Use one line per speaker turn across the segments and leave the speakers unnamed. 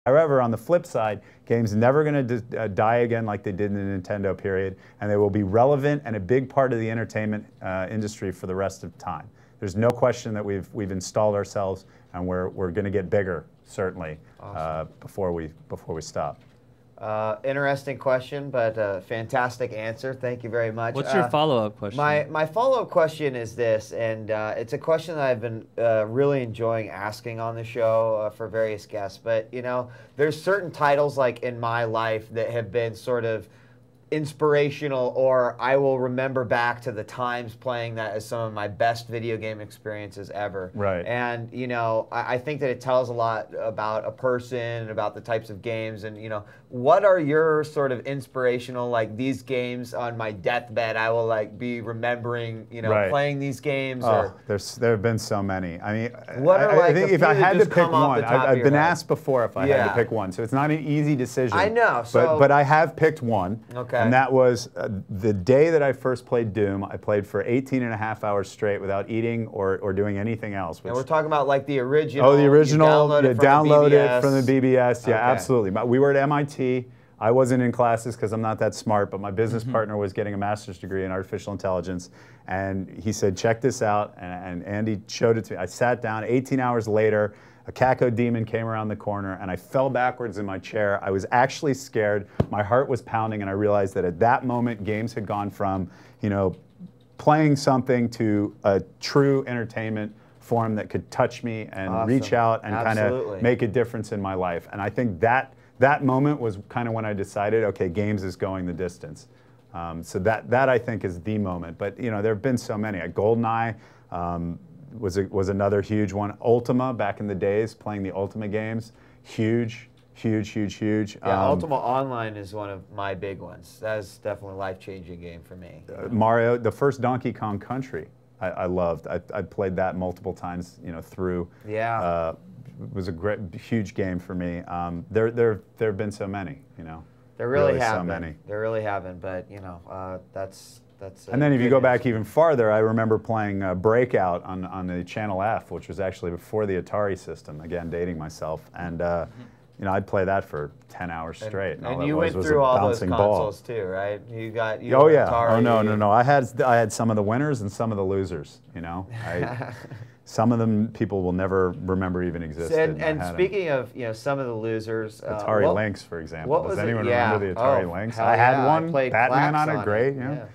However, on the flip side, games never going to die again like they did in the Nintendo period, and they will be relevant and a big part of the entertainment industry for the rest of time. There's no question that we've installed ourselves, and we're going to get bigger, certainly, awesome. before we stop.
Interesting question, but fantastic answer. Thank you very much.
What's your follow-up question?
My follow-up question is this, and it's a question that I've been really enjoying asking on the show for various guests. But, you know, there's certain titles, like, in my life that have been sort of inspirational, or I will remember back to the times playing that as some of my best video game experiences ever.
Right.
And, you know, I think that it tells a lot about a person and about the types of games. And, you know, what are your sort of inspirational, like, these games on my deathbed, I will, like, be remembering, you know,
right.
playing these games?
Oh, there have been so many. I mean,
what are, like,
I think if I had to pick one, I've been
head?
asked before if I had to pick one, so it's not an easy decision.
I know. So,
but I have picked one.
Okay.
And that was the day that I first played Doom. I played for 18.5 hours straight without eating or doing anything else.
And we're talking about, like, the original.
Oh, the original.
You
download it from the BBS. Yeah,
okay.
absolutely. We were at MIT. I wasn't in classes because I'm not that smart, but my business partner was getting a master's degree in artificial intelligence, and he said, check this out, and Andy showed it to me. I sat down. 18 hours later, a Caco demon came around the corner, and I fell backwards in my chair. I was actually scared. My heart was pounding, and I realized that at that moment, games had gone from, you know, playing something to a true entertainment form that could touch me and
awesome.
Reach out and kind of make a difference in my life. And I think that moment was kind of when I decided, okay, games is going the distance. So that I think is the moment. But, you know, there have been so many. GoldenEye was another huge one. Ultima, back in the days, playing the Ultima games, huge.
Yeah, Ultima Online is one of my big ones. That is definitely a life-changing game for me.
Mario, the first Donkey Kong Country, I loved. I played that multiple times, you know, through.
Yeah.
It was a huge game for me. There have been so many, you know.
There really have
so
been.
many.
There really haven't, but, you know, that's.
And then if you go back even farther, I remember playing Breakout on the Channel F, which was actually before the Atari system. Again, dating myself, and you know, I'd play that for 10 hours straight.
And you went through all those consoles too, right? You got
oh yeah.
Atari.
Oh no. I had some of the winners and some of the losers. You know, some of them people will never remember even existed.
And speaking of, you know, some of the losers,
Atari Lynx, for example. Does anyone remember the Atari Lynx?
I
had one.
I
Batman on it, great.
Yeah.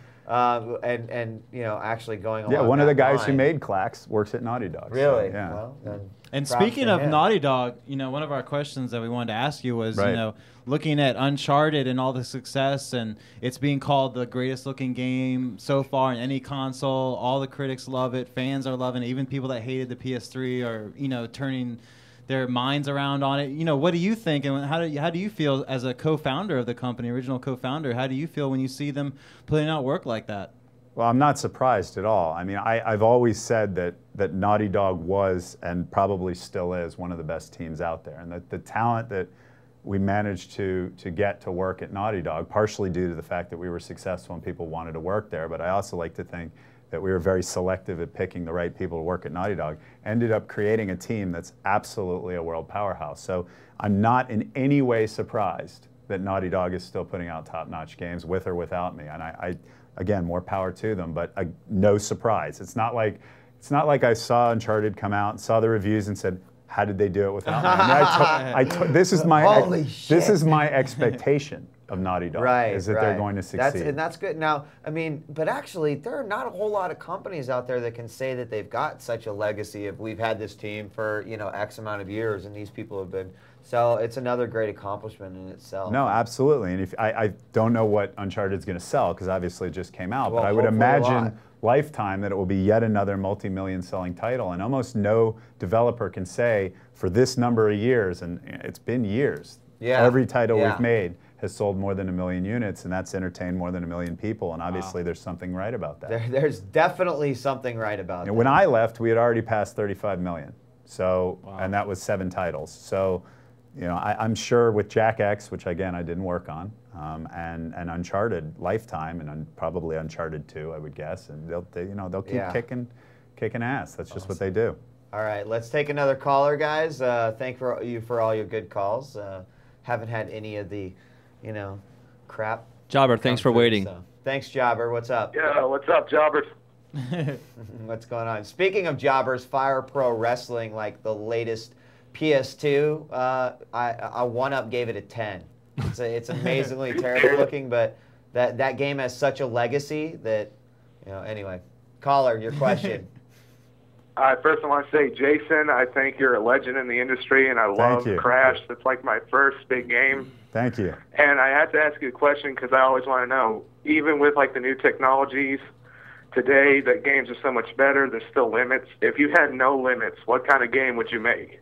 And you know, actually going along.
Yeah, one of the guys who made Clax works at Naughty Dog.
Really?
So, yeah.
Well, then
and speaking of Naughty Dog, you know, one of our questions that we wanted to ask you was, you know, looking at Uncharted and all the success, and it's being called the greatest looking game so far in any console. All the critics love it, fans are loving it. Even people that hated the PS3 are, you know, turning their minds around on it. You know, what do you think, and how do you feel as a co-founder of the company, original co-founder? How do you feel when you see them putting out work like that?
Well, I'm not surprised at all. I mean, I've always said that Naughty Dog was, and probably still is, one of the best teams out there. And that the talent that we managed to get to work at Naughty Dog, partially due to the fact that we were successful and people wanted to work there, but I also like to think that we were very selective at picking the right people to work at Naughty Dog, ended up creating a team that's absolutely a world powerhouse. So I'm not in any way surprised that Naughty Dog is still putting out top-notch games with or without me. And I again, more power to them, but no surprise. It's not like I saw Uncharted come out and saw the reviews and said, how did they do it without me? I mean, this is my expectation of Naughty Dog, is that they're going to succeed.
And that's good. Now, I mean, but actually, there are not a whole lot of companies out there that can say that they've got such a legacy of, we've had this team for, you know, X amount of years, and these people have been. So it's another great accomplishment in itself.
No, absolutely. And if I don't know what Uncharted's going to sell, because obviously it just came out, but I would imagine lifetime that it will be yet another multi-million selling title, and almost no developer can say for this number of years, and it's been years, every title we've made has sold more than 1 million units, and that's entertained more than 1 million people, and obviously there's something right about that.
There's definitely something right about that.
When I left, we had already passed 35 million, so and that was 7 titles. So, you know, I'm sure with Jack X, which again I didn't work on, and Uncharted Lifetime, and probably Uncharted 2, I would guess, and they'll keep kicking ass. That's just what they do.
All right, let's take another caller, guys. Thank you for all your good calls. Haven't had any of the, crap.
Jobber, thanks for waiting.
So. Thanks, Jobber. What's up?
Yeah, what's up, Jobbers?
What's going on? Speaking of Jobbers, Fire Pro Wrestling, like the latest PS2, I One-Up gave it a 10. It's amazingly terrible looking, but that game has such a legacy that, anyway. Caller, your question.
First I want to say, Jason, I think you're a legend in the industry, and I love Crash. That's like my first big game.
Thank you.
And I have to ask you a question because I always want to know, even with like the new technologies today, that games are so much better, there's still limits. If you had no limits, what kind of game would you make?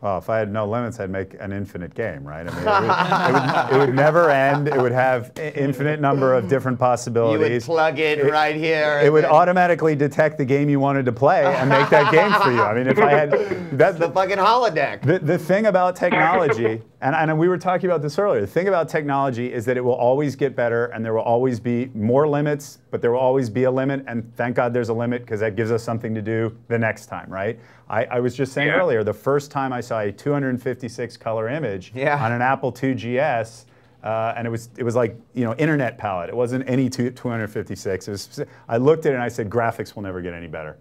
Well, if I had no limits, I'd make an infinite game, right? I mean, it would never end. It would have infinite number of different possibilities.
You would plug in right here.
It would automatically detect the game you wanted to play and make that game for you. I mean, if I had...
That's the fucking holodeck.
The thing about technology, and we were talking about this earlier, the thing about technology is that it will always get better, and there will always be more limits, but there will always be a limit, and thank God there's a limit because that gives us something to do the next time, right? I was just saying earlier, the first time I saw a 256 color image on an Apple II GS, and it was like, internet palette. It wasn't any 256. It was, I looked at it and I said, graphics will never get any better.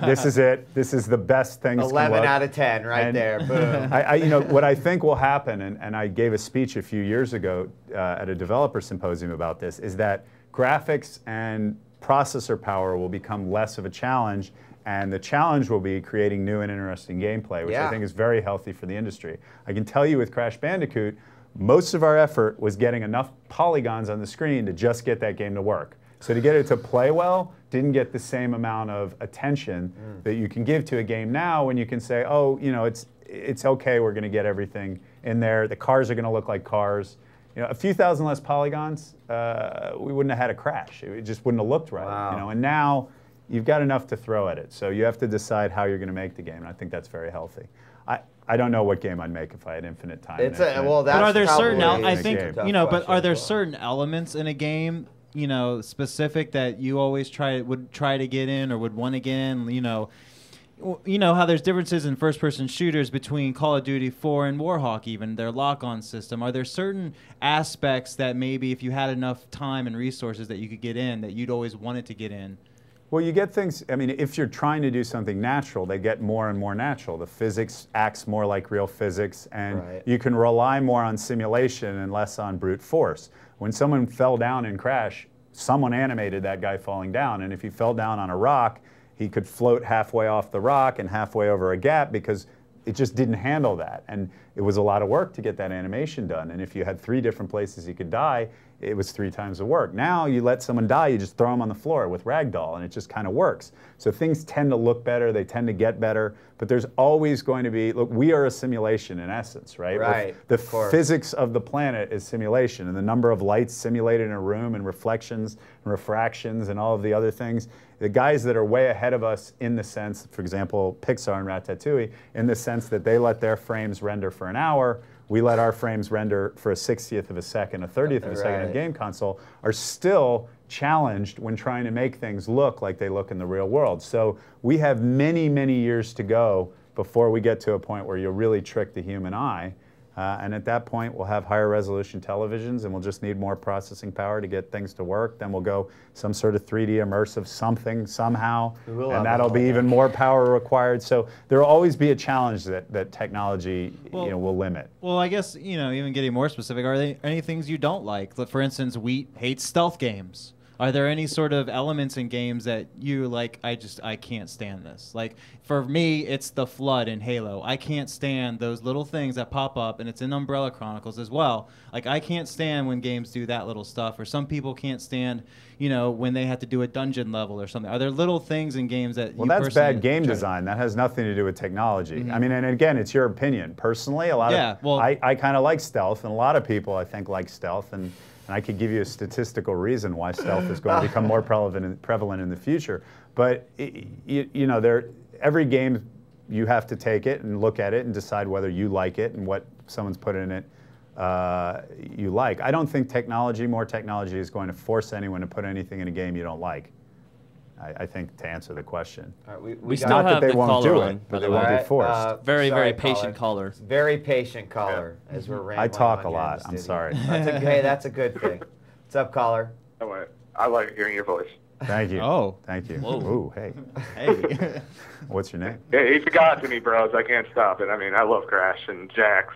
This is it. This is the best thing.
11 out of 10 right there. Boom.
What I think will happen, and I gave a speech a few years ago at a developer symposium about this, is that graphics and processor power will become less of a challenge. And the challenge will be creating new and interesting gameplay, which I think is very healthy for the industry. I can tell you with Crash Bandicoot, most of our effort was getting enough polygons on the screen to just get that game to work. So to get it to play well, didn't get the same amount of attention that you can give to a game now when you can say, oh, it's okay, we're going to get everything in there. The cars are going to look like cars. A few thousand less polygons, we wouldn't have had a Crash. It just wouldn't have looked right.
Wow.
And now, you've got enough to throw at it, so you have to decide how you're going to make the game, and I think that's very healthy. I don't know what game I'd make if I had infinite time.
But
are there certain?
I think
but are there certain elements in a game, specific that you always would try to get in or would want to get in? You know how there's differences in first-person shooters between Call of Duty 4 and Warhawk, even their lock-on system. Are there certain aspects that maybe if you had enough time and resources that you could get in, that you'd always wanted to get in?
Well, you get things, I mean, if you're trying to do something natural, they get more and more natural. The physics acts more like real physics, and you can rely more on simulation and less on brute force. When someone fell down in Crash, someone animated that guy falling down, and if he fell down on a rock, he could float halfway off the rock and halfway over a gap because it just didn't handle that. And it was a lot of work to get that animation done. And if you had 3 different places he could die, it was 3 times the work. Now you let someone die, you just throw them on the floor with ragdoll, and it just kind of works. So things tend to look better, they tend to get better, but there's always going to be, look, we are a simulation in essence, right?
Right.
The physics of the planet is simulation, and the number of lights simulated in a room, and reflections, and refractions, and all of the other things. The guys that are way ahead of us in the sense, for example, Pixar and Ratatouille, in the sense that they let their frames render for an hour, we let our frames render for a 60th of a second, a 30th of a second in a game console, are still challenged when trying to make things look like they look in the real world. So we have many, many years to go before we get to a point where you'll really trick the human eye. And at that point, we'll have higher resolution televisions, and we'll just need more processing power to get things to work. Then we'll go some sort of 3D immersive something, somehow, and that'll be even more power required. So there will always be a challenge that technology will limit.
Well, I guess, even getting more specific, are there any things you don't like? For instance, Wheat hates stealth games. Are there any sort of elements in games that you like, I can't stand this? Like, for me, it's the flood in Halo. I can't stand those little things that pop up, and it's in Umbrella Chronicles as well. Like, I can't stand when games do that little stuff, or some people can't stand, when they have to do a dungeon level or something. Are there little things in games that
Well, that's bad game design. That has nothing to do with technology. I mean, and again, it's your opinion. Personally, I kind of like stealth, and a lot of people, I think, like stealth, and I could give you a statistical reason why stealth is going to become more prevalent in the future. But every game, you have to take it and look at it and decide whether you like it and what someone's put in it you like. I don't think more technology is going to force anyone to put anything in a game you don't like. I think, to answer the question.
All right,
We still
Not
have
that they
the
won't
caller
do
on,
it,
by
but
the
they
way.
won't be
Alright,
forced.
Very,
sorry,
very patient caller.
Very patient caller, as we're rambling.
I talk
on
a
here in
lot.
the
I'm
studio.
sorry.
Hey, that's a good thing. What's up, caller?
Oh, wait. I like hearing your voice.
Thank you.
Oh.
Thank you.
Whoa.
Ooh, hey.
Hey.
What's your name?
Yeah, he's a god to me, bros. I can't stop it. I mean, I love Crash and Jax.